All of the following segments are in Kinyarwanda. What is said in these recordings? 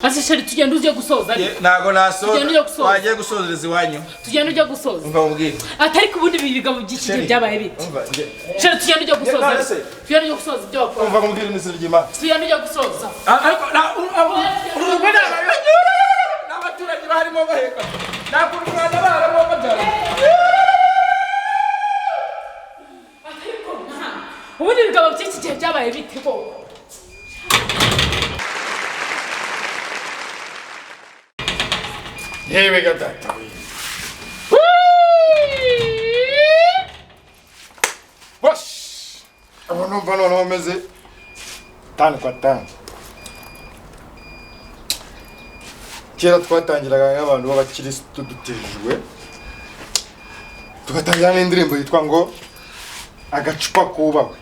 Ase sheri tugenda uje gusoza nago nasoza wagiye gusozereza iwanyu tugenda uje gusoza umva ubwire atari kubundi bibiga mu gikije byabaye bite sheri tugenda uje gusoza tugenda uje gusoza ibyo wakora umva ubwire nisirigima tugenda uje gusoza ariko n'abaturage barimo baheka nakurwana baramo babyara ariko ubundi biga mu gikije byabaye bite ko Here we go, Doctor. Wash! I want to know how many tani kwa tani. Kera twatangiraga nk'abantu b'abakirisitu dutejwe. Tugatangira n'indirimbo yitwa ngo agacupa kubawe.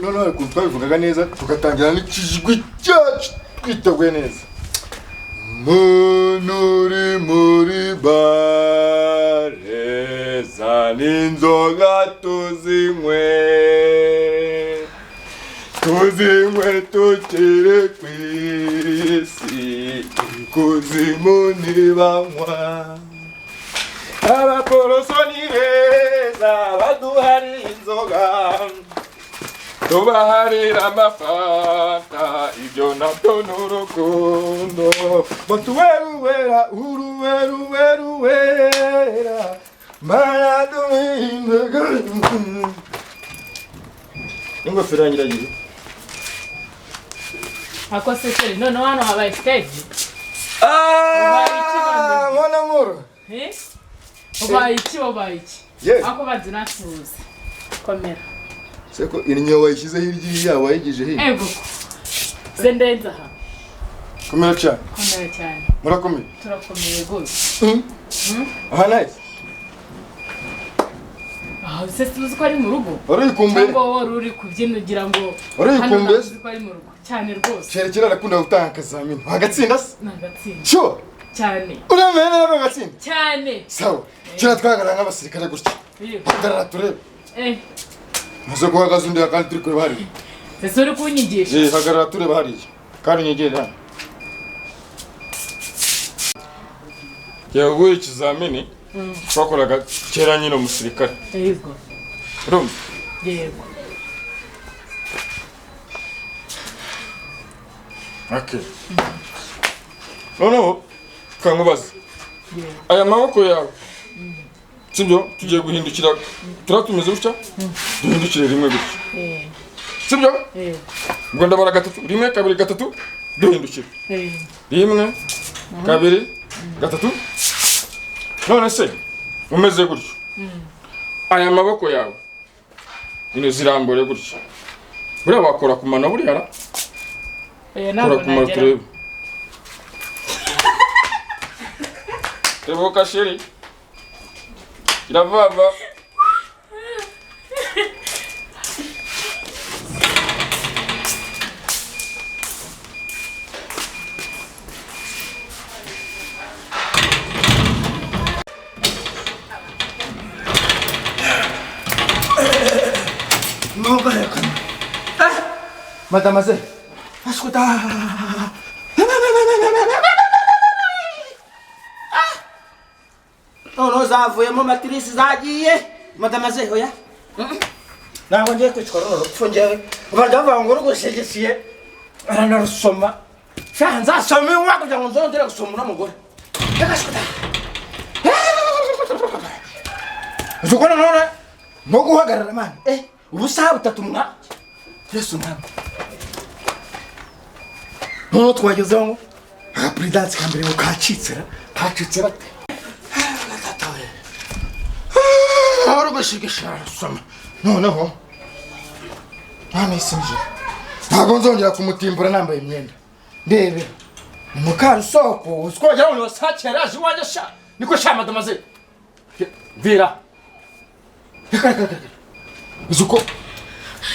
No, twabivugaga neza tugatangira n'ikijwi cyacu twiteguye neza. Muri bare zaninzoga tuzinywe tukiri kw'isi ikuzimu ntibanywa abaporoso ni beza baduhari inzoga tubaharira amafanta ibyo nabyo n'urukundo batuweruwera uruweruwera maraduhindaga ingofero yanjye iragiye ako se sheri none hano habaye stage mwana muro ubaye iki yes ako badinasuze komera seko inyo wayishyize hirya yawe wayigije he ego zendenza ha komera cyane murakomeye turakomeye gose aha nice se tuzi ko ari mu rugo urikumbuye ngo wari kubyina ugira ngo urikumbuye ko ari mu rugo cyane rwose Sherekera arakunda gutanga akazamini agatsinda se nagatsinda sure cyane uramenye rero agatsinda cyane sawa kira twagarana nk'abasirikare gutya hagarara turebe maze guhagaze undi kandi turi kureba hariya ese uri kunyigisha hagarara tureba hariya kandi unyegere hano yaguye ikizamini twakoraga kera nyine umusirikare yego urumva yego okay noneho kankubaza aya maboko yawe sibyo tugiye guhindukira turatumize gutya duhindukire rimwe gutya sibyo ubwo ndabara gatatu rimwe kabiri gatatu duhindukire rimwe kabiri gatatu none se umeze gutyo aya maboko yawe ino zirambure gutya buriya wakora ku mano buriya kora ku mano turebe tebuka sheri iravava Mademoiselle, escuta. No zavuyemo matrice zagiye Mademoiselle hoya ntabwo ngiye kwicwa runo rupfu njyewe baravuga ngo rugusegesiye aranarusoma sha nzasoma inkwa kugira ngo nzongere gusoma uno mugore escuta Zukona none no guhagarara man ubusaha butatu mwa Yesu ntabwo no twagezeho ngo presidence kambere ngo kacitsera bate Arugushigisha soma noneho isinje ntabwo nzongera kumutimbura nambaye imyenda ndebe umukara usoko uskojya ngo wasakira aje wajya sha niko sha Mademoiselle vira Zuko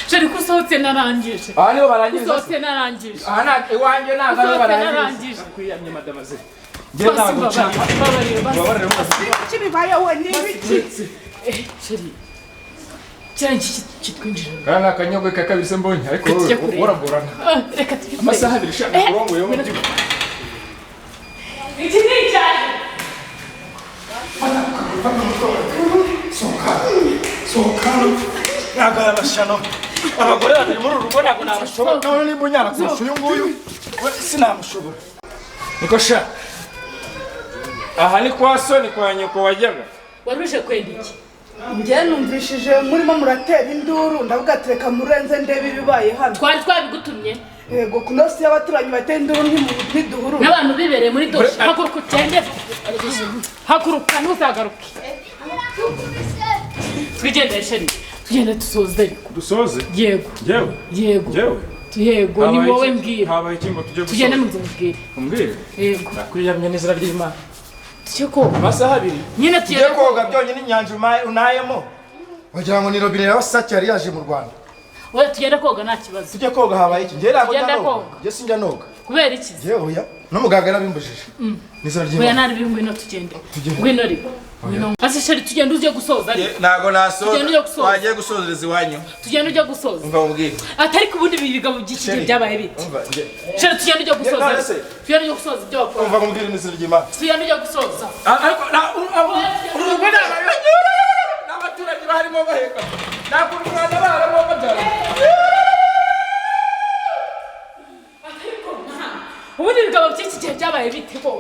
Sheri kusohotse narangije nibo barangije kusohotse narangije na iwanje naga barangije kwiyamye Mademoiselle babarira kibibaye we n'ibiki Sheri cyane kitwinjira kana akanyogwe kakabise mbonye ariko uragorana reka tujye amasaha abiri shaka kurongoye mu iki ni cyane sohoka nagara bashano abagore babiri muri urugo ntabwo nabashobora none nimba unyara kurusha uyu nguyu we sinamushobora niko sha aha ni kwa so ni kwa nyoko wajyaga waruje kwenda iki njye numvishije murimo muratera induru ndavuga ati reka murenze ndebe ibibaye hano twari twabigutumye yego kuno si abaturanyi batera induru ntiduhuru n'abantu bibereye muri doshe haguruka utende haguruka ntuzagaruke twigendere sheri tugende dusoze yego yego ni wowe mbwira habaye iki ngo tujye tugende mu nzira umbwire yego nakwiyamye n'izina ry'Imana tujye koga amasaha abiri nyine tujye koga byonyine inyanja unayemo wagira ngo ni robine ya Wasake yari yaje mu Rwanda we tugende koga nta kibazo tujye koga habaye iki njye ntabwo njye sinjya noga kubera iki njye oya n'umuganga yarabimbujije n'izina ry'Imana oya nari bingwino tugende ngwino riko Ase sheri tugende uje gusoza ari nago nasoza wagiye gusozereza iwanyu tugende uje gusoza umva ubwire atari kubundi bibigabo by'iki byabaye biti sheri tugende uje gusoza tugende uje gusoza ibyo bakora umva ubwire n'izina ry'Imana tugende uje gusoza ariko n'abaturage barimo baheka nakurwana baramo babyara ubundi bigabo by'iki byabaye biti ko